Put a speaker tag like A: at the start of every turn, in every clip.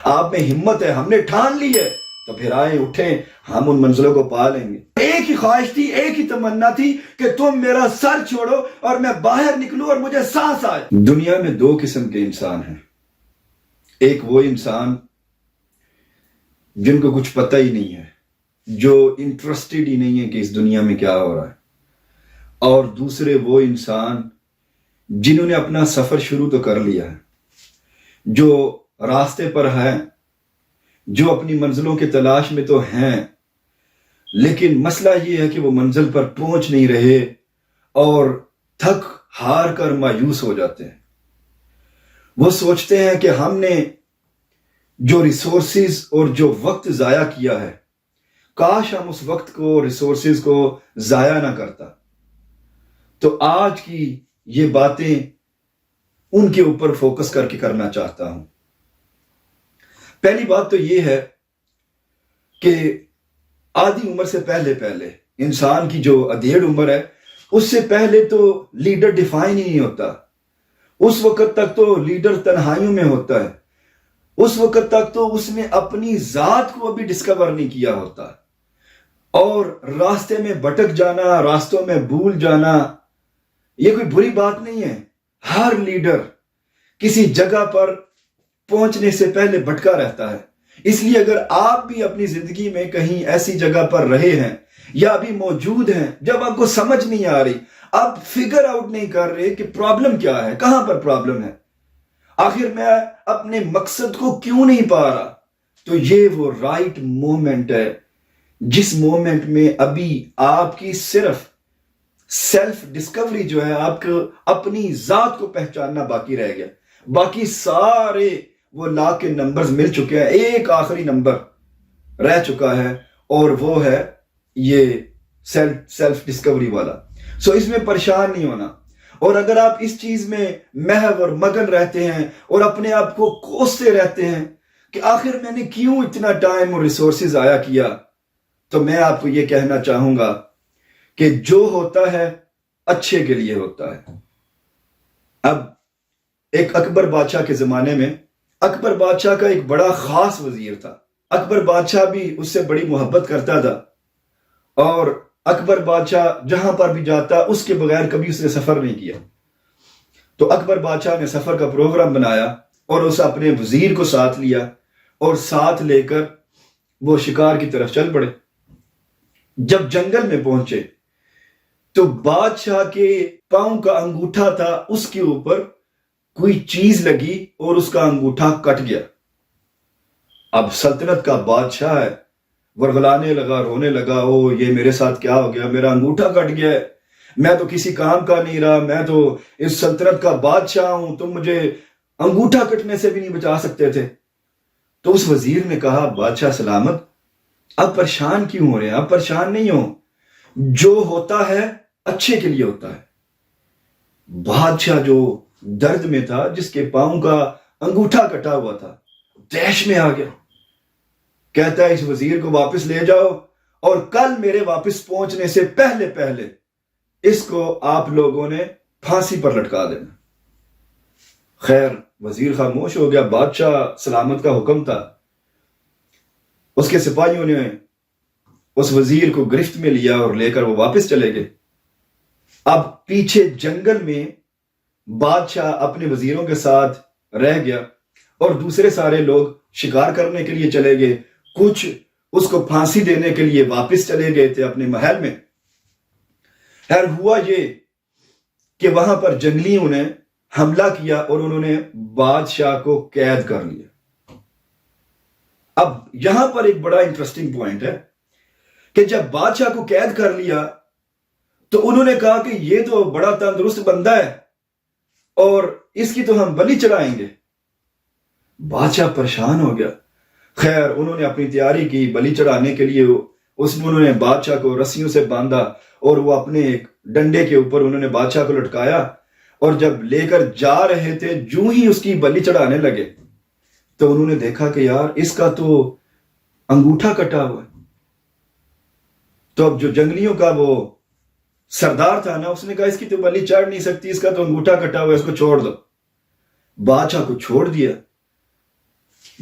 A: آپ میں ہمت ہے، ہم نے ٹھان لی ہے، تو پھر آئیں اٹھیں، ہم ان منزلوں کو پا لیں گے۔ ایک ہی خواہش تھی، ایک ہی تمنا تھی کہ تم میرا سر چھوڑو اور میں باہر نکلوں اور مجھے سانس آئے۔ دنیا میں دو قسم کے انسان ہیں، ایک وہ انسان جن کو کچھ پتہ ہی نہیں ہے، جو انٹرسٹڈ ہی نہیں ہے کہ اس دنیا میں کیا ہو رہا ہے، اور دوسرے وہ انسان جنہوں نے اپنا سفر شروع تو کر لیا ہے، جو راستے پر ہیں، جو اپنی منزلوں کے تلاش میں تو ہیں، لیکن مسئلہ یہ ہے کہ وہ منزل پر پہنچ نہیں رہے اور تھک ہار کر مایوس ہو جاتے ہیں۔ وہ سوچتے ہیں کہ ہم نے جو ریسورسز اور جو وقت ضائع کیا ہے، کاش ہم اس وقت کو، ریسورسز کو ضائع نہ کرتا۔ تو آج کی یہ باتیں ان کے اوپر فوکس کر کے کرنا چاہتا ہوں۔ پہلی بات تو یہ ہے کہ آدھی عمر سے پہلے انسان کی جو ادھیڑ عمر ہے، اس سے پہلے تو لیڈر ڈیفائن ہی نہیں ہوتا۔ اس وقت تک تو لیڈر تنہائیوں میں ہوتا ہے، اس وقت تک تو اس نے اپنی ذات کو ابھی ڈسکور نہیں کیا ہوتا، اور راستے میں بھٹک جانا، راستوں میں بھول جانا یہ کوئی بری بات نہیں ہے۔ ہر لیڈر کسی جگہ پر پہنچنے سے پہلے بھٹکا رہتا ہے۔ اس لیے اگر آپ بھی اپنی زندگی میں کہیں ایسی جگہ پر رہے ہیں یا ابھی موجود ہیں جب آپ کو سمجھ نہیں آ رہی، آپ فگر آؤٹ نہیں کر رہے کہ پرابلم کیا ہے، کہاں پر پرابلم ہے، آخر میں اپنے مقصد کو کیوں نہیں پا رہا، تو یہ وہ رائٹ مومنٹ ہے جس مومنٹ میں ابھی آپ کی صرف سیلف ڈسکوری جو ہے، آپ کو اپنی ذات کو پہچاننا باقی رہ گیا۔ باقی سارے وہ لاکھ کے نمبرز مل چکے ہیں، ایک آخری نمبر رہ چکا ہے، اور وہ ہے یہ سیلف ڈسکوری والا۔ سو اس میں پریشان نہیں ہونا، اور اگر آپ اس چیز میں محو اور مگن رہتے ہیں اور اپنے آپ کو کوستے رہتے ہیں کہ آخر میں نے کیوں اتنا ٹائم اور ریسورسز ضائع کیا، تو میں آپ کو یہ کہنا چاہوں گا کہ جو ہوتا ہے اچھے کے لیے ہوتا ہے۔ اب ایک اکبر بادشاہ کے زمانے میں اکبر بادشاہ کا ایک بڑا خاص وزیر تھا۔ اکبر بادشاہ بھی اس سے بڑی محبت کرتا تھا، اور اکبر بادشاہ جہاں پر بھی جاتا اس کے بغیر کبھی اس نے سفر نہیں کیا۔ تو اکبر بادشاہ نے سفر کا پروگرام بنایا اور اس اپنے وزیر کو ساتھ لیا، اور ساتھ لے کر وہ شکار کی طرف چل پڑے۔ جب جنگل میں پہنچے تو بادشاہ کے پاؤں کا انگوٹھا تھا، اس کے اوپر کوئی چیز لگی اور اس کا انگوٹھا کٹ گیا۔ اب سلطنت کا بادشاہ ہے، ورغلانے لگا، رونے لگا، او یہ میرے ساتھ کیا ہو گیا، میرا انگوٹھا کٹ گیا ہے، میں تو کسی کام کا نہیں رہا، میں تو اس سلطنت کا بادشاہ ہوں، تم مجھے انگوٹھا کٹنے سے بھی نہیں بچا سکتے تھے۔ تو اس وزیر نے کہا، بادشاہ سلامت، اب پریشان کیوں ہو رہے ہیں؟ اب پریشان نہیں ہو، جو ہوتا ہے اچھے کے لیے ہوتا ہے۔ بادشاہ جو درد میں تھا، جس کے پاؤں کا انگوٹھا کٹا ہوا تھا، دہش میں آ گیا، کہتا ہے اس وزیر کو واپس لے جاؤ، اور کل میرے واپس پہنچنے سے پہلے اس کو آپ لوگوں نے پھانسی پر لٹکا دینا۔ خیر وزیر خاموش ہو گیا، بادشاہ سلامت کا حکم تھا۔ اس کے سپاہیوں نے اس وزیر کو گرفت میں لیا اور لے کر وہ واپس چلے گئے۔ اب پیچھے جنگل میں بادشاہ اپنے وزیروں کے ساتھ رہ گیا، اور دوسرے سارے لوگ شکار کرنے کے لیے چلے گئے، کچھ اس کو پھانسی دینے کے لیے واپس چلے گئے تھے اپنے محل میں۔ خیر ہوا یہ کہ وہاں پر جنگلیوں نے حملہ کیا اور انہوں نے بادشاہ کو قید کر لیا۔ اب یہاں پر ایک بڑا انٹرسٹنگ پوائنٹ ہے کہ جب بادشاہ کو قید کر لیا تو انہوں نے کہا کہ یہ تو بڑا تندرست بندہ ہے اور اس کی تو ہم بلی چڑھائیں گے۔ بادشاہ پریشان ہو گیا۔ خیر انہوں نے اپنی تیاری کی بلی چڑھانے کے لیے، انہوں نے بادشاہ کو رسیوں سے باندھا، اور وہ اپنے ایک ڈنڈے کے اوپر انہوں نے بادشاہ کو لٹکایا، اور جب لے کر جا رہے تھے، جو ہی اس کی بلی چڑھانے لگے تو انہوں نے دیکھا کہ یار اس کا تو انگوٹھا کٹا ہوا ہے۔ تو اب جو جنگلیوں کا وہ سردار تھا نا، اس نے کہا اس کی تو بلی چڑھ نہیں سکتی، اس کا تو انگوٹھا کٹا ہوا ہے، اس کو چھوڑ دو۔ بادشاہ کو چھوڑ دیا۔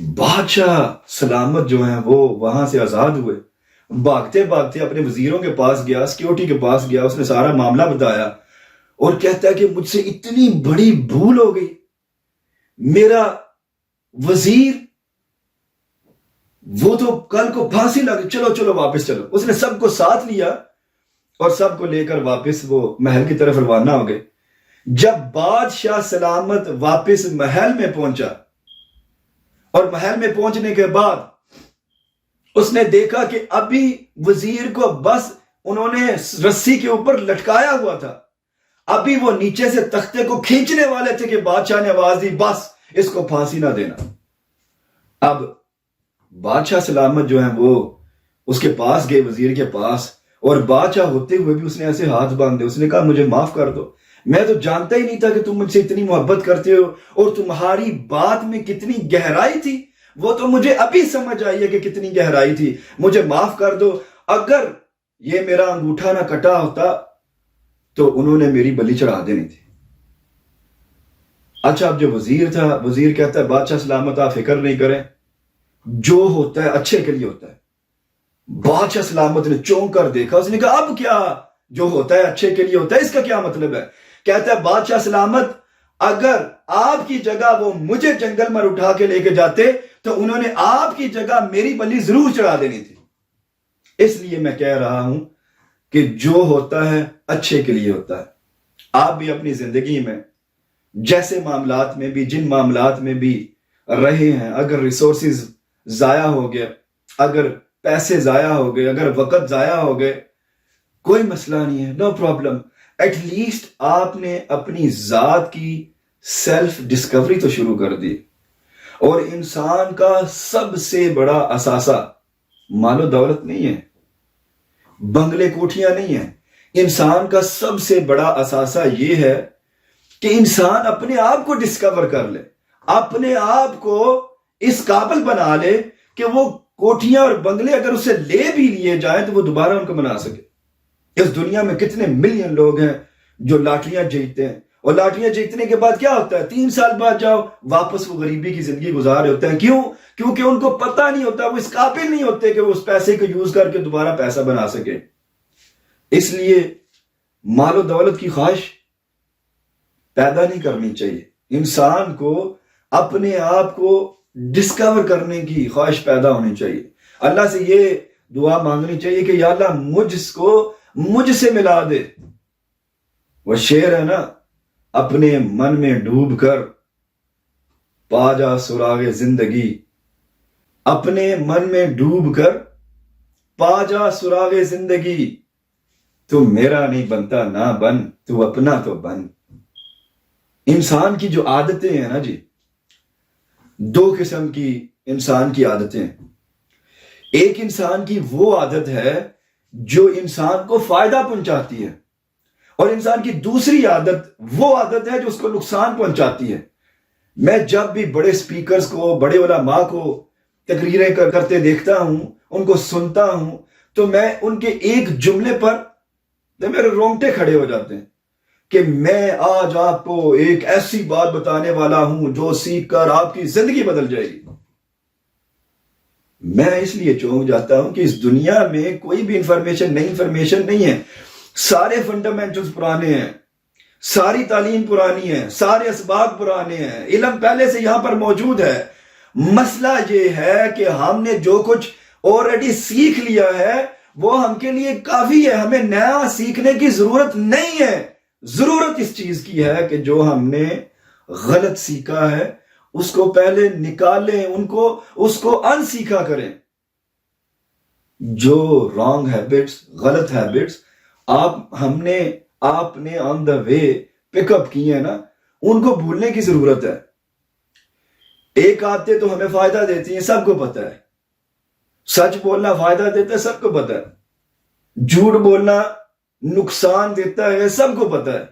A: بادشاہ سلامت جو ہیں وہ وہاں سے آزاد ہوئے، بھاگتے بھاگتے اپنے وزیروں کے پاس گیا، سیکیورٹی کے پاس گیا، اس نے سارا معاملہ بتایا اور کہتا ہے کہ مجھ سے اتنی بڑی بھول ہو گئی، میرا وزیر وہ تو کل کو پھانسی لگ، چلو چلو واپس چلو۔ اس نے سب کو ساتھ لیا اور سب کو لے کر واپس وہ محل کی طرف روانہ ہو گئے۔ جب بادشاہ سلامت واپس محل میں پہنچا اور محل میں پہنچنے کے بعد اس نے دیکھا کہ ابھی وزیر کو بس انہوں نے رسی کے اوپر لٹکایا ہوا تھا، ابھی وہ نیچے سے تختے کو کھینچنے والے تھے کہ بادشاہ نے آواز دی بس اس کو پھانسی نہ دینا۔ اب بادشاہ سلامت جو ہیں وہ اس کے پاس گئے، وزیر کے پاس، اور بادشاہ ہوتے ہوئے بھی اس نے ایسے ہاتھ باندھے، اس نے کہا مجھے معاف کر دو، میں تو جانتا ہی نہیں تھا کہ تم مجھ سے اتنی محبت کرتے ہو اور تمہاری بات میں کتنی گہرائی تھی، وہ تو مجھے ابھی سمجھ آئی ہے کہ کتنی گہرائی تھی، مجھے معاف کر دو۔ اگر یہ میرا انگوٹھا نہ کٹا ہوتا تو انہوں نے میری بلی چڑھا دینی تھی۔ اچھا، اب جو وزیر تھا، وزیر کہتا ہے بادشاہ سلامت آپ فکر نہیں کریں، جو ہوتا ہے اچھے کے لیے ہوتا ہے۔ بادشاہ سلامت نے چونک کر دیکھا، اس نے کہا اب کیا جو ہوتا ہے اچھے کے لیے ہوتا ہے، اس کا کیا مطلب ہے؟ کہتا ہے بادشاہ سلامت اگر آپ کی جگہ وہ مجھے جنگل میں اٹھا کے لے کے جاتے تو انہوں نے آپ کی جگہ میری بلی ضرور چڑھا دینی تھی۔ اس لیے میں کہہ رہا ہوں کہ جو ہوتا ہے اچھے کے لیے ہوتا ہے۔ آپ بھی اپنی زندگی میں جیسے معاملات میں بھی، جن معاملات میں بھی رہے ہیں، اگر ریسورسز ضائع ہو گئے، اگر پیسے ضائع ہو گئے، اگر وقت ضائع ہو گئے، کوئی مسئلہ نہیں ہے، نو پرابلم۔ ایٹ لیسٹ آپ نے اپنی ذات کی سیلف ڈسکوری تو شروع کر دی۔ اور انسان کا سب سے بڑا اثاثہ مال و دولت نہیں ہے، بنگلے کوٹھیاں نہیں ہیں، انسان کا سب سے بڑا اثاثہ یہ ہے کہ انسان اپنے آپ کو ڈسکور کر لے، اپنے آپ کو اس قابل بنا لے کہ وہ کوٹھیاں اور بنگلے اگر اسے لے بھی لیے جائیں تو وہ دوبارہ ان کو بنا سکے۔ اس دنیا میں کتنے ملین لوگ ہیں جو لاٹریاں جیتتے ہیں، اور لاٹریاں جیتنے کے بعد کیا ہوتا ہے؟ 3 سال بعد جاؤ واپس وہ غریبی کی زندگی گزار رہے ہوتے ہیں۔ کیوں؟ کیونکہ ان کو پتہ نہیں ہوتا، وہ اس قابل نہیں ہوتے کہ وہ اس پیسے کو یوز کر کے دوبارہ پیسہ بنا سکے۔ اس لیے مال و دولت کی خواہش پیدا نہیں کرنی چاہیے، انسان کو اپنے آپ کو ڈسکور کرنے کی خواہش پیدا ہونی چاہیے۔ اللہ سے یہ دعا مانگنی چاہیے کہ یا اللہ مجھ سے ملا دے۔ وہ شعر ہے نا، اپنے من میں ڈوب کر پا جا سراغ زندگی، اپنے من میں ڈوب کر پا جا سراغ زندگی، تو میرا نہیں بنتا نہ بن، تو اپنا تو بن۔ انسان کی جو عادتیں ہیں نا جی، 2 قسم کی انسان کی عادتیں ہیں۔ ایک انسان کی وہ عادت ہے جو انسان کو فائدہ پہنچاتی ہے، اور انسان کی دوسری عادت وہ عادت ہے جو اس کو نقصان پہنچاتی ہے۔ میں جب بھی بڑے سپیکرز کو، بڑے علماء کو تقریریں کرتے دیکھتا ہوں، ان کو سنتا ہوں، تو میں ان کے ایک جملے پر میرے رونگٹے کھڑے ہو جاتے ہیں کہ میں آج آپ کو ایک ایسی بات بتانے والا ہوں جو سیکھ کر آپ کی زندگی بدل جائے گی۔ میں اس لیے چونک جاتا ہوں کہ اس دنیا میں کوئی بھی انفارمیشن نہیں ہے، سارے فنڈامنٹلز پرانے ہیں، ساری تعلیم پرانی ہے، سارے اسباق پرانے ہیں، علم پہلے سے یہاں پر موجود ہے۔ مسئلہ یہ ہے کہ ہم نے جو کچھ آلریڈی سیکھ لیا ہے وہ ہم کے لیے کافی ہے، ہمیں نیا سیکھنے کی ضرورت نہیں ہے۔ ضرورت اس چیز کی ہے کہ جو ہم نے غلط سیکھا ہے اس کو پہلے نکالیں، اس کو ان سیکھا کریں۔ جو رانگ ہیبٹس، غلط ہیبٹس آپ نے آن دا وے پک اپ کی ہیں نا، ان کو بھولنے کی ضرورت ہے۔ ایک عادتیں تو ہمیں فائدہ دیتی ہیں، سب کو پتہ ہے۔ سچ بولنا فائدہ دیتا ہے، سب کو پتہ ہے۔ جھوٹ بولنا نقصان دیتا ہے، سب کو پتہ ہے۔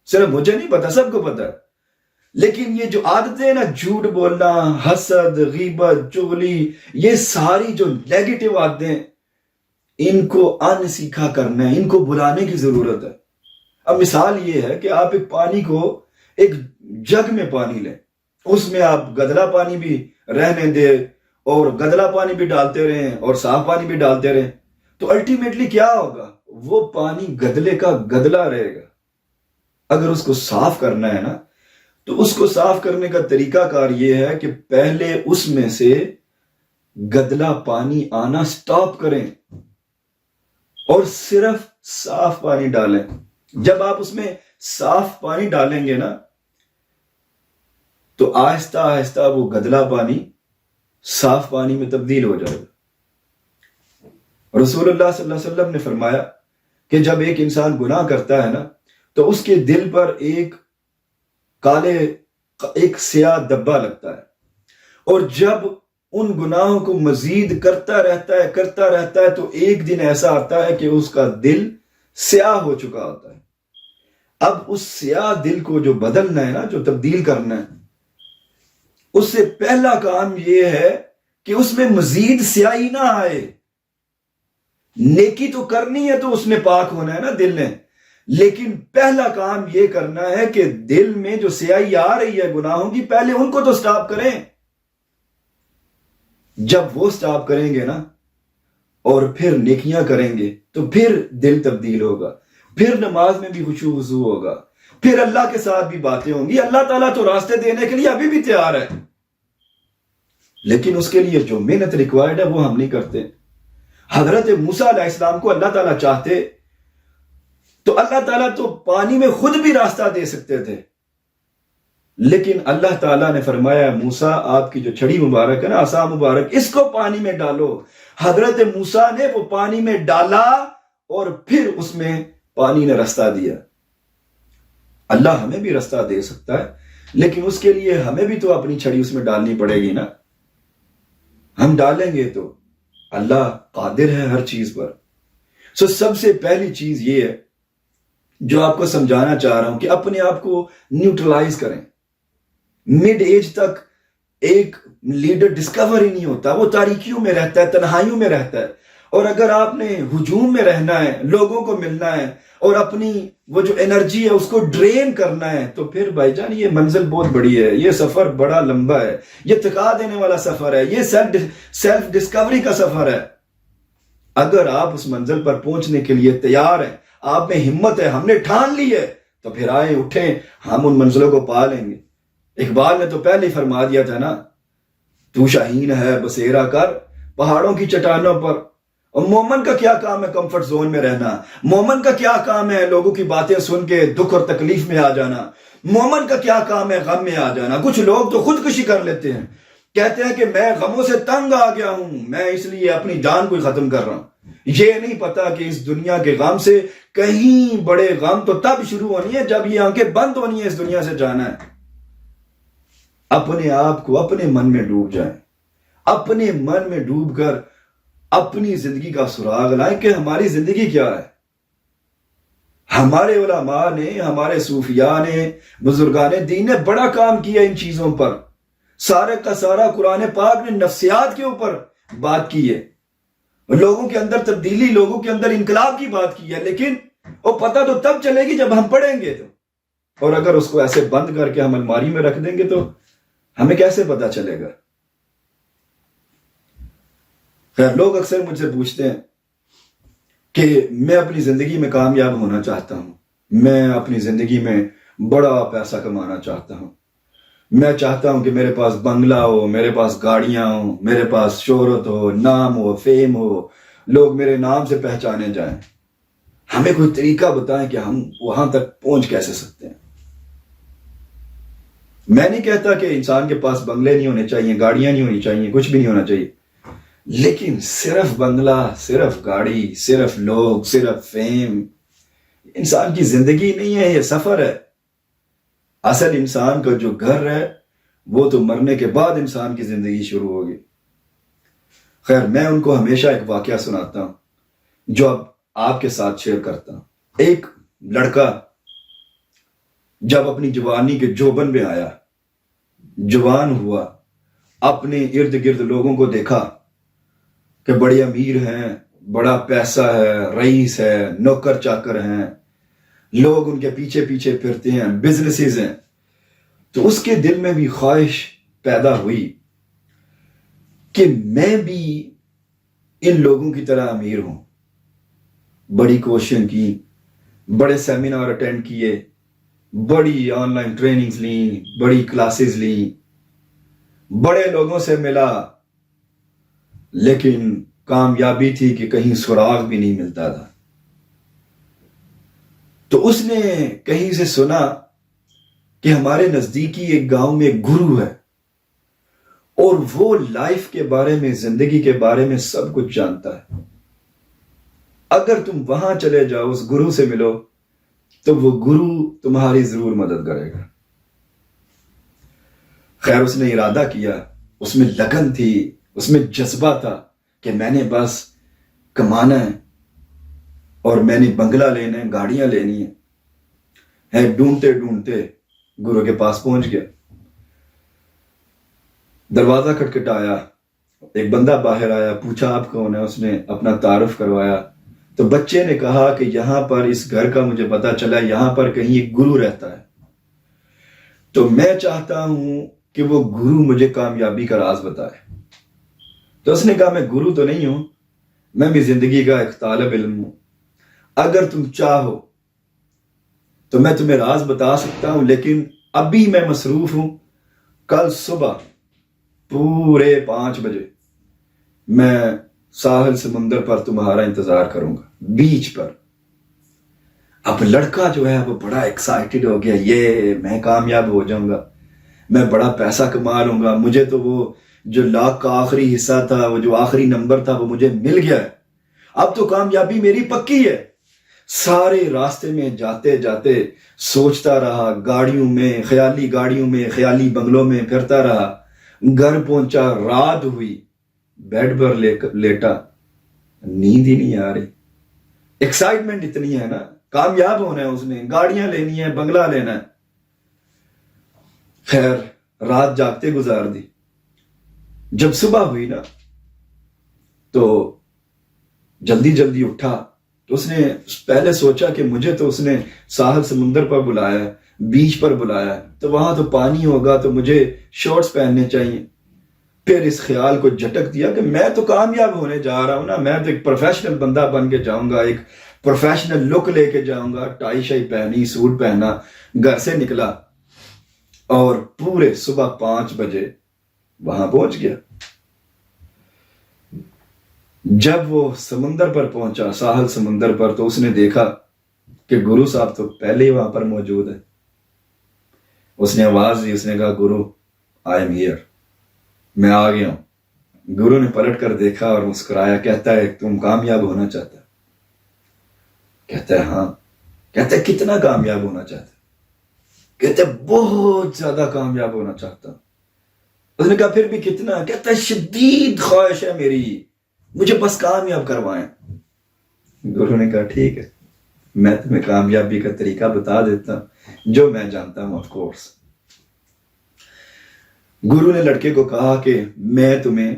A: صرف مجھے نہیں پتا، سب کو پتہ ہے۔ لیکن یہ جو عادتیں ہیں نا، جھوٹ بولنا، حسد، غیبت، چغلی، یہ ساری جو نیگیٹو عادتیں، ان کو ان سیکھا کرنا ہے، ان کو بلانے کی ضرورت ہے۔ اب مثال یہ ہے کہ آپ ایک پانی کو، ایک جگ میں پانی لیں، اس میں آپ گدلا پانی بھی رہنے دے اور گدلا پانی بھی ڈالتے رہیں اور صاف پانی بھی ڈالتے رہیں، تو الٹیمیٹلی کیا ہوگا؟ وہ پانی گدلے کا گدلا رہے گا۔ اگر اس کو صاف کرنا ہے نا، تو اس کو صاف کرنے کا طریقہ کار یہ ہے کہ پہلے اس میں سے گدلا پانی آنا سٹاپ کریں اور صرف صاف پانی ڈالیں۔ جب آپ اس میں صاف پانی ڈالیں گے نا، تو آہستہ آہستہ وہ گدلا پانی صاف پانی میں تبدیل ہو جائے گا۔ رسول اللہ صلی اللہ علیہ وسلم نے فرمایا کہ جب ایک انسان گناہ کرتا ہے نا، تو اس کے دل پر ایک سیاہ دبا لگتا ہے، اور جب ان گناہوں کو مزید کرتا رہتا ہے تو ایک دن ایسا آتا ہے کہ اس کا دل سیاہ ہو چکا ہوتا ہے۔ اب اس سیاہ دل کو جو بدلنا ہے نا، جو تبدیل کرنا ہے، اس سے پہلا کام یہ ہے کہ اس میں مزید سیاہی نہ آئے۔ نیکی تو کرنی ہے تو اس میں پاک ہونا ہے نا دل نے، لیکن پہلا کام یہ کرنا ہے کہ دل میں جو سیاہی آ رہی ہے گناہوں کی، پہلے ان کو تو سٹاپ کریں۔ جب وہ سٹاپ کریں گے نا اور پھر نیکیاں کریں گے، تو پھر دل تبدیل ہوگا، پھر نماز میں بھی خشوع وضو ہوگا، پھر اللہ کے ساتھ بھی باتیں ہوں گی۔ اللہ تعالیٰ تو راستے دینے کے لیے ابھی بھی تیار ہے، لیکن اس کے لیے جو محنت ریکوائرڈ ہے وہ ہم نہیں کرتے۔ حضرت موسیٰ علیہ السلام کو اللہ تعالیٰ چاہتے تو اللہ تعالیٰ تو پانی میں خود بھی راستہ دے سکتے تھے، لیکن اللہ تعالیٰ نے فرمایا موسیٰ آپ کی جو چھڑی مبارک ہے نا، عصا مبارک، اس کو پانی میں ڈالو۔ حضرت موسیٰ نے وہ پانی میں ڈالا اور پھر اس میں پانی نے راستہ دیا۔ اللہ ہمیں بھی راستہ دے سکتا ہے، لیکن اس کے لیے ہمیں بھی تو اپنی چھڑی اس میں ڈالنی پڑے گی نا۔ ہم ڈالیں گے تو اللہ قادر ہے ہر چیز پر۔ سب سے پہلی چیز یہ ہے جو آپ کو سمجھانا چاہ رہا ہوں کہ اپنے آپ کو نیوٹرلائز کریں۔ مڈ ایج تک ایک لیڈر ڈسکور ہی نہیں ہوتا، وہ تاریکیوں میں رہتا ہے، تنہائیوں میں رہتا ہے۔ اور اگر آپ نے ہجوم میں رہنا ہے، لوگوں کو ملنا ہے اور اپنی وہ جو انرجی ہے اس کو ڈرین کرنا ہے، تو پھر بھائی جان یہ منزل بہت بڑی ہے، یہ سفر بڑا لمبا ہے، یہ تھکا دینے والا سفر ہے، یہ سیلف ڈسکوری کا سفر ہے۔ اگر آپ اس منزل پر پہنچنے کے لیے تیار ہیں، آپ میں ہمت ہے، ہم نے ٹھان لی ہے، تو پھر آئیں اٹھیں، ہم ان منزلوں کو پا لیں گے۔ اقبال نے تو پہلے ہی فرما دیا تھا نا، تو شاہین ہے بسیرا کر پہاڑوں کی چٹانوں پر۔ اور مومن کا کیا کام ہے کمفرٹ زون میں رہنا؟ مومن کا کیا کام ہے لوگوں کی باتیں سن کے دکھ اور تکلیف میں آ جانا؟ مومن کا کیا کام ہے غم میں آ جانا؟ کچھ لوگ تو خودکشی کر لیتے ہیں، کہتے ہیں کہ میں غموں سے تنگ آ گیا ہوں، میں اس لیے اپنی جان کو ہی ختم کر رہا ہوں۔ یہ نہیں پتا کہ اس دنیا کے غم سے کہیں بڑے غم تو تب شروع ہونی ہے جب یہ آنکھیں بند ہونی ہے اس دنیا سے جانا ہے۔ اپنے آپ کو اپنے من میں ڈوب جائیں، اپنے من میں ڈوب کر اپنی زندگی کا سراغ لائیں کہ ہماری زندگی کیا ہے۔ ہمارے علماء نے، ہمارے صوفیاء نے، بزرگان دین نے بڑا کام کیا ان چیزوں پر۔ سارے کا سارا قرآن پاک نے نفسیات کے اوپر بات کی ہے، لوگوں کے اندر تبدیلی، لوگوں کے اندر انقلاب کی بات کی ہے، لیکن وہ پتہ تو تب چلے گی جب ہم پڑھیں گے تو۔ اور اگر اس کو ایسے بند کر کے ہم الماری میں رکھ دیں گے تو ہمیں کیسے پتہ چلے گا؟ خیر، لوگ اکثر مجھ سے پوچھتے ہیں کہ میں اپنی زندگی میں کامیاب ہونا چاہتا ہوں، میں اپنی زندگی میں بڑا پیسہ کمانا چاہتا ہوں، میں چاہتا ہوں کہ میرے پاس بنگلہ ہو، میرے پاس گاڑیاں ہوں، میرے پاس شہرت ہو، نام ہو، فیم ہو، لوگ میرے نام سے پہچانے جائیں۔ ہمیں کوئی طریقہ بتائیں کہ ہم وہاں تک پہنچ کیسے سکتے ہیں۔ میں نہیں کہتا کہ انسان کے پاس بنگلے نہیں ہونے چاہیے، گاڑیاں نہیں ہونی چاہیے، کچھ بھی نہیں ہونا چاہیے، لیکن صرف بنگلہ، صرف گاڑی، صرف لوگ، صرف فیم انسان کی زندگی نہیں ہے، یہ سفر ہے۔ اصل انسان کا جو گھر ہے وہ تو مرنے کے بعد انسان کی زندگی شروع ہوگی۔ خیر، میں ان کو ہمیشہ ایک واقعہ سناتا ہوں جو اب آپ کے ساتھ شیئر کرتا ہوں۔ ایک لڑکا جب اپنی جوانی کے جوبن میں آیا، جوان ہوا، اپنے ارد گرد لوگوں کو دیکھا کہ بڑے امیر ہیں، بڑا پیسہ ہے، رئیس ہے، نوکر چاکر ہیں، لوگ ان کے پیچھے پیچھے پھرتے ہیں، بزنسز ہیں، تو اس کے دل میں بھی خواہش پیدا ہوئی کہ میں بھی ان لوگوں کی طرح امیر ہوں. بڑی کوششیں کی، بڑے سیمینار اٹینڈ کیے، بڑی آن لائن ٹریننگز لیں، بڑی کلاسز لیں، بڑے لوگوں سے ملا، لیکن کامیابی تھی کہ کہیں سراغ بھی نہیں ملتا تھا. تو اس نے کہیں سے سنا کہ ہمارے نزدیکی ایک گاؤں میں ایک گرو ہے اور وہ لائف کے بارے میں، زندگی کے بارے میں سب کچھ جانتا ہے. اگر تم وہاں چلے جاؤ، اس گرو سے ملو، تو وہ گرو تمہاری ضرور مدد کرے گا. خیر اس نے ارادہ کیا، اس میں لگن تھی، اس میں جذبہ تھا کہ میں نے بس کمانا ہے اور میں نے بنگلہ لینا ہے، گاڑیاں لینی ہے. ڈھونڈتے ڈھونڈتے گرو کے پاس پہنچ گیا. دروازہ کھٹکھٹایا، ایک بندہ باہر آیا، پوچھا آپ کون ہے؟ اس نے اپنا تعارف کروایا. تو بچے نے کہا کہ یہاں پر اس گھر کا مجھے پتا چلا یہاں پر کہیں ایک گرو رہتا ہے، تو میں چاہتا ہوں کہ وہ گرو مجھے کامیابی کا راز بتائے. تو اس نے کہا میں گرو تو نہیں ہوں، میں بھی زندگی کا ایک طالب علم ہوں. اگر تم چاہو تو میں تمہیں راز بتا سکتا ہوں، لیکن ابھی میں مصروف ہوں. کل صبح پورے 5 بجے میں ساحل سمندر پر تمہارا انتظار کروں گا، بیچ پر. اب لڑکا جو ہے وہ بڑا ایکسائٹڈ ہو گیا، یہ میں کامیاب ہو جاؤں گا، میں بڑا پیسہ کما لوں گا، مجھے تو وہ جو لاکھ کا آخری حصہ تھا، وہ جو آخری نمبر تھا، وہ مجھے مل گیا ہے، اب تو کامیابی میری پکی ہے. سارے راستے میں جاتے جاتے سوچتا رہا، گاڑیوں میں، خیالی بنگلوں میں پھرتا رہا. گھر پہنچا، رات ہوئی، بیڈ پر لیٹا، نیند ہی نہیں آ رہی. ایکسائٹمنٹ اتنی ہے نا، کامیاب ہونا ہے، اس نے گاڑیاں لینی ہے، بنگلہ لینا ہے. خیر رات جاگتے گزار دی. جب صبح ہوئی نا تو جلدی جلدی اٹھا. تو اس نے پہلے سوچا کہ مجھے تو اس نے ساحل سمندر پر بلایا ہے، بیچ پر بلایا ہے، تو وہاں تو پانی ہوگا، تو مجھے شارٹس پہننے چاہیے. پھر اس خیال کو جھٹک دیا کہ میں تو کامیاب ہونے جا رہا ہوں نا، میں تو ایک پروفیشنل بندہ بن کے جاؤں گا، ایک پروفیشنل لک لے کے جاؤں گا. ٹائی شائی پہنی، سوٹ پہنا، گھر سے نکلا اور پورے صبح 5 بجے وہاں پہنچ گیا. جب وہ سمندر پر پہنچا، ساحل سمندر پر، تو اس نے دیکھا کہ گرو صاحب تو پہلے ہی وہاں پر موجود ہے. اس نے آواز دی، اس نے کہا گرو آئی ایم ہیئر، میں آ گیا ہوں. گرو نے پلٹ کر دیکھا اور مسکرایا. کہتا ہے تم کامیاب ہونا چاہتا ہے؟ کہتا ہے ہاں. کہتا ہے کتنا کامیاب ہونا چاہتا ہے؟ کہتا ہے بہت زیادہ کامیاب ہونا چاہتا ہوں. اس نے کہا پھر بھی کتنا؟ کہتا ہے شدید خواہش ہے میری، مجھے بس کامیاب کروائیں. گرو نے کہا ٹھیک ہے، میں تمہیں کامیابی کا طریقہ بتا دیتا ہوں جو میں جانتا ہوں. آف کورس گرو نے لڑکے کو کہا کہ میں تمہیں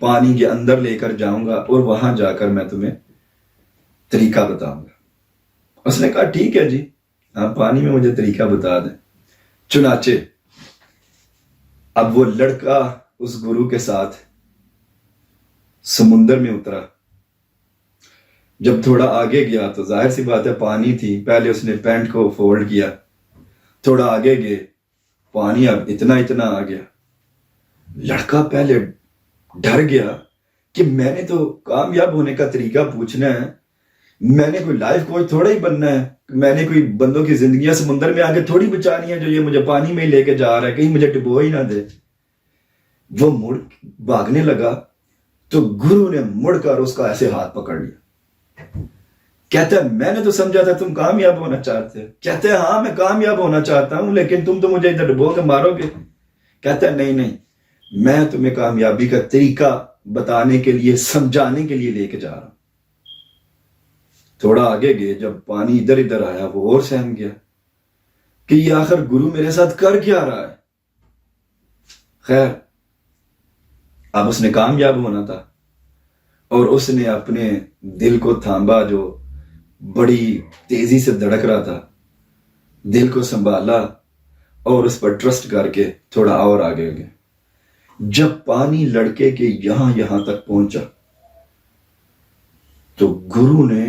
A: پانی کے اندر لے کر جاؤں گا اور وہاں جا کر میں تمہیں طریقہ بتاؤں گا. اس نے کہا ٹھیک ہے جی، آپ پانی میں مجھے طریقہ بتا دیں. چنانچہ اب وہ لڑکا اس گرو کے ساتھ سمندر میں اترا. جب تھوڑا آگے گیا تو ظاہر سی بات ہے پانی تھی. پہلے اس نے پینٹ کو فولڈ کیا، تھوڑا آگے گئے، پانی اب اتنا آ گیا. لڑکا پہلے ڈر گیا کہ میں نے تو کامیاب ہونے کا طریقہ پوچھنا ہے، میں نے کوئی لائف کوچ تھوڑا ہی بننا ہے، میں نے کوئی بندوں کی زندگیاں سمندر میں آگے تھوڑی بچانی ہے جو یہ مجھے پانی میں ہی لے کے جا رہا ہے، کہیں مجھے ڈبو ہی نہ دے. وہ مڑ بھاگنے لگا تو گرو نے مڑ کر اس کا ایسے ہاتھ پکڑ لیا. کہتا ہے میں نے تو سمجھا تھا تم کامیاب ہونا چاہتے ہو. کہتے ہیں ہاں میں کامیاب ہونا چاہتا ہوں، لیکن تم تو مجھے ادھر ڈبو کے مارو گے. کہتا ہے نہیں، میں تمہیں کامیابی کا طریقہ بتانے کے لیے، سمجھانے کے لیے لے کے جا رہا ہوں. تھوڑا آگے گئے، جب پانی ادھر آیا وہ اور سہم گیا کہ یہ آخر گرو میرے ساتھ کر کیا رہا ہے. خیر اب اس نے کامیاب ہونا تھا اور اس نے اپنے دل کو تھامبا جو بڑی تیزی سے دھڑک رہا تھا. دل کو سنبھالا اور اس پر ٹرسٹ کر کے تھوڑا اور آگے گئے. جب پانی لڑکے کے یہاں تک پہنچا تو گرو نے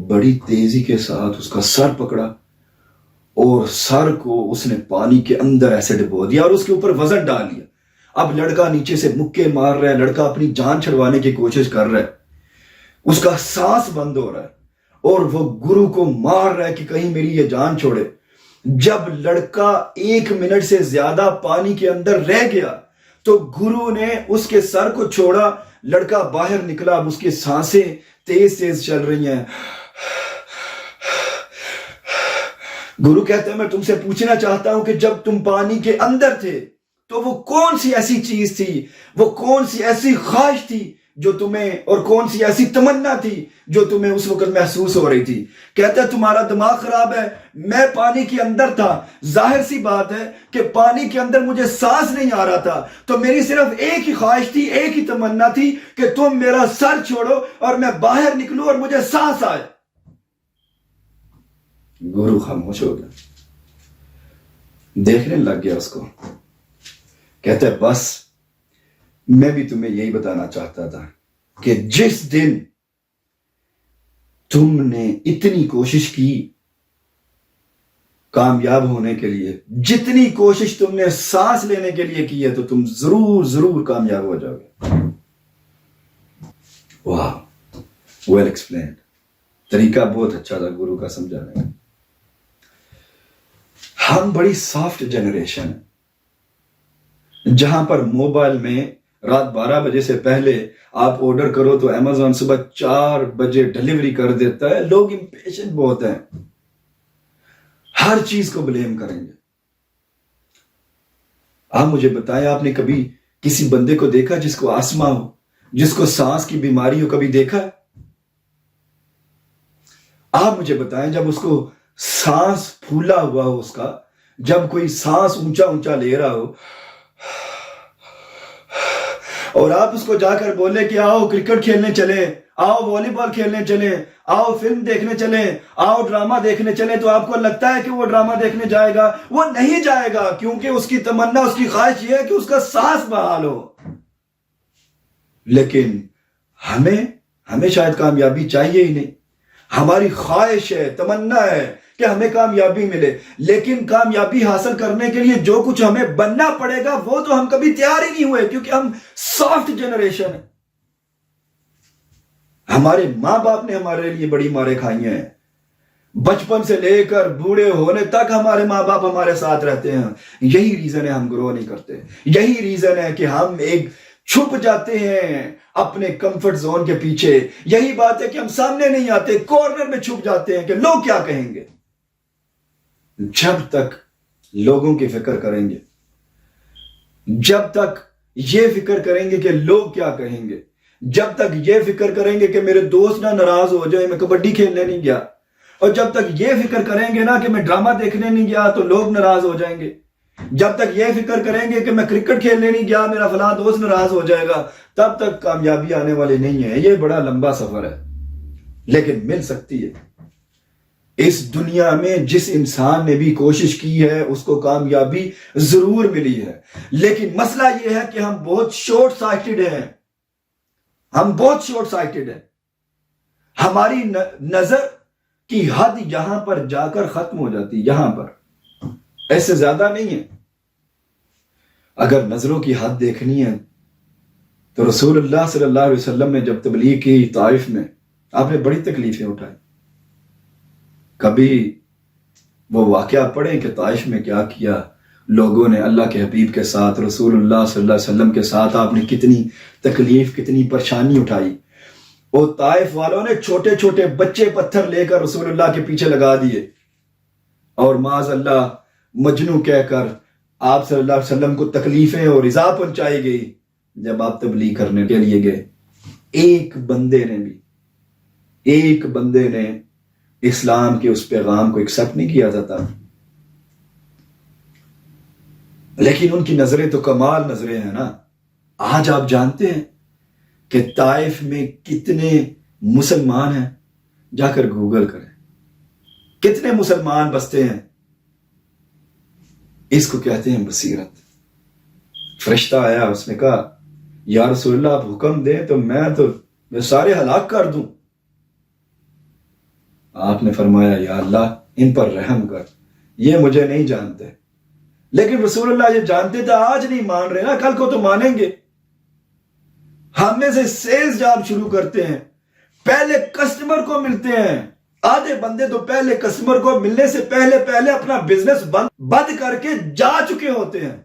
A: بڑی تیزی کے ساتھ اس کا سر پکڑا اور سر کو اس نے پانی کے اندر ایسے ڈبو دیا اور اس کے اوپر وزن ڈال لیا. اب لڑکا نیچے سے مکے مار رہا ہے, لڑکا اپنی جان چھڑوانے کی کوشش کر رہا ہے, اس کا سانس بند ہو رہا ہے اور وہ گرو کو مار رہا ہے کہ کہیں میری یہ جان چھوڑے. جب لڑکا 1 منٹ سے زیادہ پانی کے اندر رہ گیا تو گرو نے اس کے سر کو چھوڑا, لڑکا باہر نکلا. اب اس کی سانسیں تیز چل رہی ہیں. گرو کہتے ہیں میں تم سے پوچھنا چاہتا ہوں کہ جب تم پانی کے اندر تھے تو وہ کون سی ایسی چیز تھی, وہ کون سی ایسی خواہش تھی جو تمہیں, اور کون سی ایسی تمنا تھی جو تمہیں اس وقت محسوس ہو رہی تھی؟ کہتا ہے تمہارا دماغ خراب ہے, میں پانی کے اندر تھا, ظاہر سی بات ہے کہ پانی کے اندر مجھے سانس نہیں آ رہا تھا, تو میری صرف ایک ہی خواہش تھی, ایک ہی تمنا تھی کہ تم میرا سر چھوڑو اور میں باہر نکلوں اور مجھے سانس آئے. گرو خاموش ہو گیا, دیکھنے لگ گیا اس کو. کہتا ہے بس میں بھی تمہیں یہی بتانا چاہتا تھا کہ جس دن تم نے اتنی کوشش کی کامیاب ہونے کے لیے, جتنی کوشش تم نے سانس لینے کے لیے کی ہے, تو تم ضرور کامیاب ہو جاؤ گے. واہ, ویل ایکسپلینڈ. طریقہ بہت اچھا تھا گرو کا سمجھانے کا. ہم بڑی سافٹ جنریشن ہے جہاں پر موبائل میں رات 12 بجے سے پہلے آپ آرڈر کرو تو امیزون صبح 4 بجے ڈیلیوری کر دیتا ہے. لوگ امپیشنٹ بہت ہیں, ہر چیز کو بلیم کریں گے. آپ مجھے بتائیں, آپ نے کبھی کسی بندے کو دیکھا جس کو آسما ہو, جس کو سانس کی بیماری ہو؟ کبھی دیکھا؟ آپ مجھے بتائیں, جب اس کو سانس پھولا ہوا ہو, اس کا جب کوئی سانس اونچا لے رہا ہو اور آپ اس کو جا کر بولے کہ آؤ کرکٹ کھیلنے چلیں, آؤ والی بال کھیلنے چلیں, آؤ فلم دیکھنے چلیں, آؤ ڈرامہ دیکھنے چلیں, تو آپ کو لگتا ہے کہ وہ ڈرامہ دیکھنے جائے گا؟ وہ نہیں جائے گا, کیونکہ اس کی تمنا, اس کی خواہش یہ ہے کہ اس کا سانس بحال ہو. لیکن ہمیں شاید کامیابی چاہیے ہی نہیں. ہماری خواہش ہے, تمنا ہے کہ ہمیں کامیابی ملے, لیکن کامیابی حاصل کرنے کے لیے جو کچھ ہمیں بننا پڑے گا وہ تو ہم کبھی تیار ہی نہیں ہوئے, کیونکہ ہم سافٹ جنریشن ہیں. ہمارے ماں باپ نے ہمارے لیے بڑی مارے کھائی ہیں, بچپن سے لے کر بوڑھے ہونے تک ہمارے ماں باپ ہمارے ساتھ رہتے ہیں. یہی ریزن ہے ہم گرو نہیں کرتے. یہی ریزن ہے کہ ہم ایک چھپ جاتے ہیں اپنے کمفرٹ زون کے پیچھے. یہی بات ہے کہ ہم سامنے نہیں آتے, کارنر میں چھپ جاتے ہیں کہ لوگ کیا کہیں گے. جب تک لوگوں کی فکر کریں گے, جب تک یہ فکر کریں گے کہ لوگ کیا کہیں گے, جب تک یہ فکر کریں گے کہ میرے دوست نہ ناراض ہو جائے میں کبڈی کھیلنے نہیں گیا, اور جب تک یہ فکر کریں گے نا کہ میں ڈرامہ دیکھنے نہیں گیا تو لوگ ناراض ہو جائیں گے, جب تک یہ فکر کریں گے کہ میں کرکٹ کھیلنے نہیں گیا میرا فلاں دوست ناراض ہو جائے گا, تب تک کامیابی آنے والی نہیں ہے. یہ بڑا لمبا سفر ہے, لیکن مل سکتی ہے. اس دنیا میں جس انسان نے بھی کوشش کی ہے اس کو کامیابی ضرور ملی ہے. لیکن مسئلہ یہ ہے کہ ہم بہت شارٹ سائٹڈ ہیں. ہم بہت شارٹ سائٹڈ ہیں. ہماری نظر کی حد یہاں پر جا کر ختم ہو جاتی, یہاں پر, ایسے زیادہ نہیں ہے. اگر نظروں کی حد دیکھنی ہے تو رسول اللہ صلی اللہ علیہ وسلم نے جب تبلیغ کی طائف میں, آپ نے بڑی تکلیفیں اٹھائی. کبھی وہ واقعہ پڑھیں کہ طائف میں کیا کیا لوگوں نے اللہ کے حبیب کے ساتھ, رسول اللہ صلی اللہ علیہ وسلم کے ساتھ. آپ نے کتنی تکلیف, کتنی پریشانی اٹھائی. اور طائف والوں نے چھوٹے چھوٹے بچے پتھر لے کر رسول اللہ کے پیچھے لگا دیے, اور معاذ اللہ مجنو کہہ کر آپ صلی اللہ علیہ وسلم کو تکلیفیں اور ایذا پہنچائی گئی. جب آپ تبلیغ کرنے کے لیے گئے, ایک بندے نے اسلام کے اس پیغام کو ایکسپٹ نہیں کیا تھا. لیکن ان کی نظریں تو کمال نظریں ہیں نا. آج آپ جانتے ہیں کہ طائف میں کتنے مسلمان ہیں؟ جا کر گوگل کریں, کتنے مسلمان بستے ہیں. اس کو کہتے ہیں بصیرت. فرشتہ آیا, اس نے کہا یا رسول اللہ آپ حکم دیں تو میں سارے ہلاک کر دوں. آپ نے فرمایا یا اللہ ان پر رحم کر, یہ مجھے نہیں جانتے. لیکن رسول اللہ یہ جانتے تھے, آج نہیں مان رہے نا, کل کو تو مانیں گے. ہم میں سے سیلز جاب شروع کرتے ہیں, پہلے کسٹمر کو ملتے ہیں. آدھے بندے تو پہلے کسٹمر کو ملنے سے پہلے اپنا بزنس بند کر کے جا چکے ہوتے ہیں.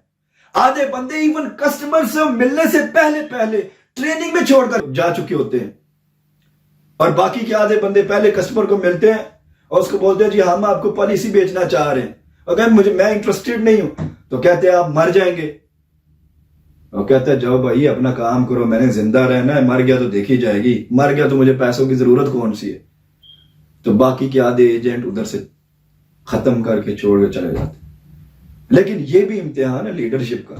A: آدھے بندے ایون کسٹمر سے ملنے سے پہلے ٹریننگ میں چھوڑ کر جا چکے ہوتے ہیں. اور باقی کے آدھے بندے پہلے کسٹمر کو ملتے ہیں اور اس کو بولتے ہیں جی ہم آپ کو پالیسی بیچنا چاہ رہے ہیں, اور کہ میں انٹرسٹڈ نہیں ہوں, تو کہتے ہیں آپ مر جائیں گے. اور کہتا ہے جاؤ بھائی اپنا کام کرو, میں نے زندہ رہنا ہے, مر گیا تو دیکھی جائے گی, مر گیا تو مجھے پیسوں کی ضرورت کون سی ہے. تو باقی کے آدھے ایجنٹ ادھر سے ختم کر کے چھوڑ کے چلے جاتے. لیکن یہ بھی امتحان ہے لیڈرشپ کا.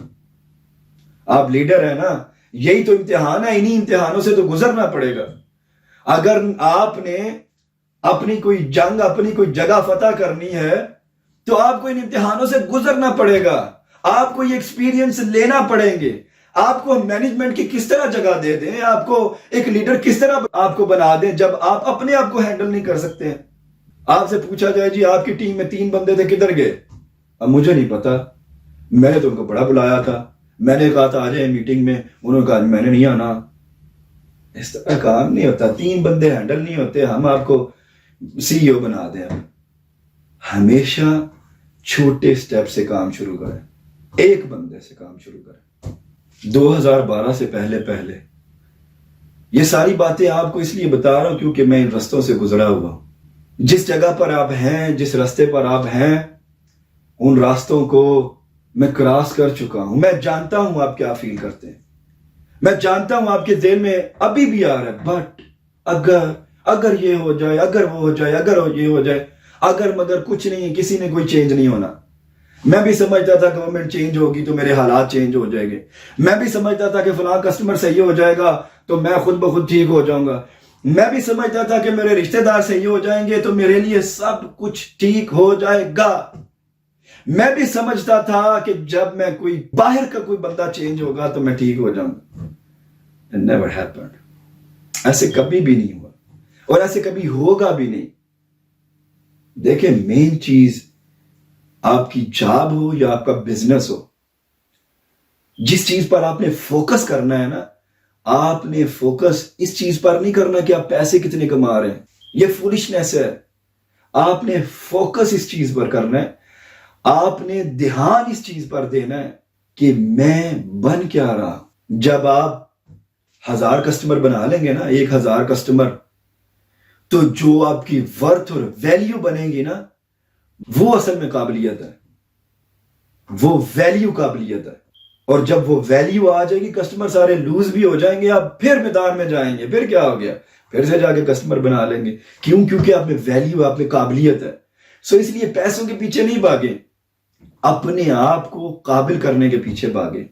A: آپ لیڈر ہیں نا, یہی تو امتحان ہے, انہی امتحانوں سے تو گزرنا پڑے گا. اگر آپ نے اپنی کوئی جنگ, اپنی کوئی جگہ فتح کرنی ہے تو آپ کو ان امتحانوں سے گزرنا پڑے گا. آپ کو یہ ایکسپیرینس لینا پڑیں گے. آپ کو مینجمنٹ کی کس طرح جگہ دے دیں, آپ کو ایک لیڈر کس طرح آپ کو بنا دیں جب آپ اپنے آپ کو ہینڈل نہیں کر سکتے ہیں. آپ سے پوچھا جائے جی آپ کی ٹیم میں 3 بندے تھے, کدھر گئے؟ اب مجھے نہیں پتا, میں نے تو ان کو بڑا بلایا تھا, میں نے کہا تھا آ جائیں میٹنگ میں, انہوں نے کہا میں نے نہیں آنا. اس طرح کام نہیں ہوتا, 3 بندے ہینڈل نہیں ہوتے. ہم آپ کو سی او بنا دیں. ہمیشہ چھوٹے سٹیپ سے کام شروع کریں, ایک بندے سے کام شروع کریں. 2012 سے پہلے یہ ساری باتیں آپ کو اس لیے بتا رہا ہوں کیونکہ میں ان رستوں سے گزرا ہوا ہوں. جس جگہ پر آپ ہیں, جس رستے پر آپ ہیں, ان راستوں کو میں کراس کر چکا ہوں. میں جانتا ہوں آپ کیا فیل کرتے ہیں, میں جانتا ہوں آپ کے ذہن میں ابھی بھی آ رہا ہے بٹ اگر یہ ہو جائے, اگر وہ ہو جائے, اگر یہ ہو جائے, اگر مگر کچھ نہیں, کسی نے کوئی چینج نہیں ہونا. میں بھی سمجھتا تھا گورنمنٹ چینج ہوگی تو میرے حالات چینج ہو جائیں گے. میں بھی سمجھتا تھا کہ فلاں کسٹمر صحیح ہو جائے گا تو میں خود بخود ٹھیک ہو جاؤں گا. میں بھی سمجھتا تھا کہ میرے رشتہ دار صحیح ہو جائیں گے تو میرے لیے سب کچھ ٹھیک ہو جائے گا. میں بھی سمجھتا تھا کہ جب میں کوئی باہر کا کوئی بندہ چینج ہوگا تو میں ٹھیک ہو جاؤں گا. It never happened. ایسے کبھی بھی نہیں ہوا اور ایسے کبھی ہوگا بھی نہیں. دیکھیں مین چیز آپ کی جاب ہو یا آپ کا بزنس ہو, جس چیز پر آپ نے فوکس کرنا ہے نا, آپ نے فوکس اس چیز پر نہیں کرنا کہ آپ پیسے کتنے کما رہے ہیں, یہ فولشنس ہے. آپ نے فوکس اس چیز پر کرنا ہے, آپ نے دھیان اس چیز پر دینا ہے کہ میں بن کیا رہا. جب آپ 1000 کسٹمر بنا لیں گے نا, 1000 کسٹمر, تو جو آپ کی ورتھ اور ویلیو بنے گی نا, وہ اصل میں قابلیت ہے, وہ ویلیو قابلیت ہے. اور جب وہ ویلیو آ جائے گی, کسٹمر سارے لوز بھی ہو جائیں گے, آپ پھر میدان میں جائیں گے, پھر کیا ہو گیا, پھر سے جا کے کسٹمر بنا لیں گے. کیونکہ آپ میں ویلیو, آپ میں قابلیت ہے. سو اس لیے پیسوں کے پیچھے نہیں بھاگیں, اپنے آپ کو قابل کرنے کے پیچھے بھاگیں,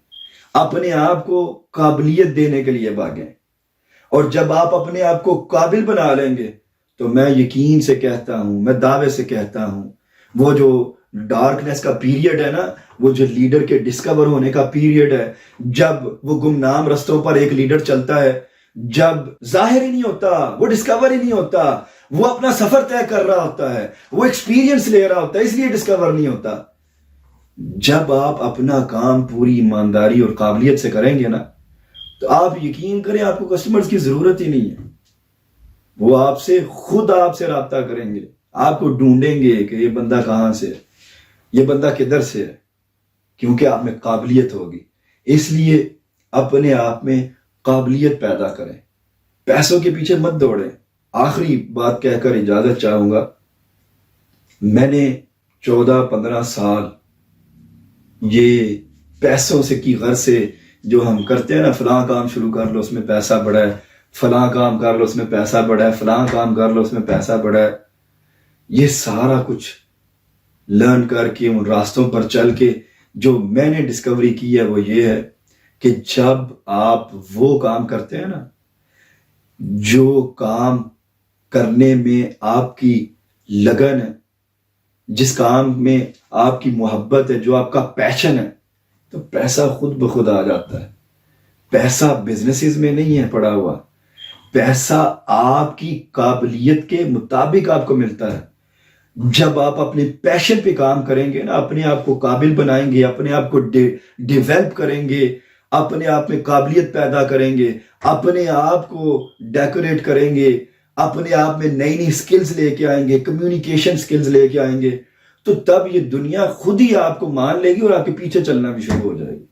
A: اپنے آپ کو قابلیت دینے کے لیے بھاگیں. اور جب آپ اپنے آپ کو قابل بنا لیں گے تو میں یقین سے کہتا ہوں, میں دعوے سے کہتا ہوں, وہ جو ڈارکنیس کا پیریڈ ہے نا, وہ جو لیڈر کے ڈسکور ہونے کا پیریڈ ہے, جب وہ گمنام رستوں پر ایک لیڈر چلتا ہے, جب ظاہر ہی نہیں ہوتا, وہ ڈسکور ہی نہیں ہوتا, وہ اپنا سفر طے کر رہا ہوتا ہے, وہ ایکسپیرینس لے رہا ہوتا ہے, اس لیے ڈسکور نہیں ہوتا. جب آپ اپنا کام پوری ایمانداری اور قابلیت سے کریں گے نا, تو آپ یقین کریں آپ کو کسٹمرز کی ضرورت ہی نہیں ہے. وہ آپ سے خود آپ سے رابطہ کریں گے, آپ کو ڈھونڈیں گے کہ یہ بندہ کہاں سے ہے, یہ بندہ کدھر سے ہے, کیونکہ آپ میں قابلیت ہوگی. اس لیے اپنے آپ میں قابلیت پیدا کریں, پیسوں کے پیچھے مت دوڑیں. آخری بات کہہ کر اجازت چاہوں گا. میں نے 14-15 سال یہ پیسوں سے کی غرض سے جو ہم کرتے ہیں نا, فلاں کام شروع کر لو اس میں پیسہ بڑا ہے, فلاں کام کر لو اس میں پیسہ بڑا ہے, فلاں کام کر لو اس میں پیسہ بڑا ہے, یہ سارا کچھ لرن کر کے ان راستوں پر چل کے جو میں نے ڈسکوری کی ہے وہ یہ ہے کہ جب آپ وہ کام کرتے ہیں نا, جو کام کرنے میں آپ کی لگن ہے, جس کام میں آپ کی محبت ہے، جو آپ کا پیشن ہے، تو پیسہ خود بخود آ جاتا ہے۔ پیسہ بزنسز میں نہیں ہے پڑا ہوا، پیسہ آپ کی قابلیت کے مطابق آپ کو ملتا ہے۔ جب آپ اپنے پیشن پہ کام کریں گے نا، اپنے آپ کو قابل بنائیں گے، اپنے آپ کو ڈیولپ کریں گے، اپنے آپ میں قابلیت پیدا کریں گے، اپنے آپ کو ڈیکوریٹ کریں گے، اپنے آپ میں نئی نئی سکلز لے کے آئیں گے، کمیونیکیشن سکلز لے کے آئیں گے، تو تب یہ دنیا خود ہی آپ کو مان لے گی اور آپ کے پیچھے چلنا بھی شروع ہو جائے گی۔